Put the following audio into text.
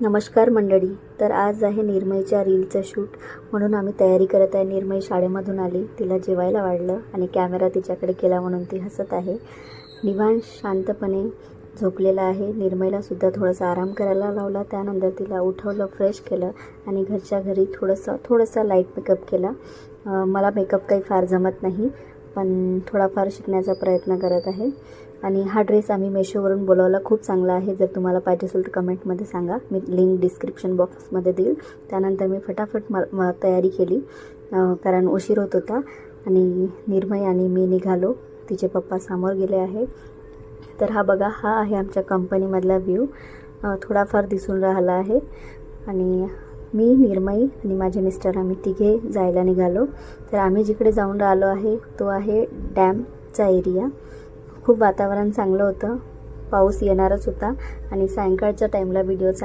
नमस्कार मंडळी. तर आज आहे निर्मयच्या रीलचं शूट, म्हणून आम्ही तयारी करत आहे. निर्मय शाळेमधून आली, तिला जेवायला वाढलं आणि कॅमेरा तिच्याकडे केला म्हणून ती हसत आहे. निवांत शांतपणे झोपलेला आहे. निर्मयलासुद्धा थोडासा आराम करायला लावला. त्यानंतर तिला उठवलं, फ्रेश केलं आणि घरच्या घरी थोडासा लाईट मेकअप केला. मला मेकअप काही फार जमत नाही, पण थोडाफार शिकण्याचा प्रयत्न करत आहे. आणि हा ड्रेस आम्ही मेशोवरून बोलवला, खूप चांगला आहे. जर तुम्हाला पाहिजे असेल तर कमेंटमध्ये सांगा, मी लिंक डिस्क्रिप्शन बॉक्समध्ये देईल. त्यानंतर मी फटाफट तयारी केली, कारण उशीर होत होता. आणि निर्मय आणि मी निघालो. तिचे पप्पा समोर गेले आहे. तर हा बघा, हा आहे आमच्या कंपनीमधला व्ह्यू. थोडाफार दिसून राहिला आहे. आणि मी, निर्मय आणि माझे मिस्टर आम्ही तिघे जायला निघालो. तर आम्ही जिकडे जाऊन राहिलो आहे तो आहे डॅमचा एरिया. खूप वातावरण चांगलं होतं, पाऊस येणारच होता आणि सायंकाळच्या टाईमला व्हिडिओ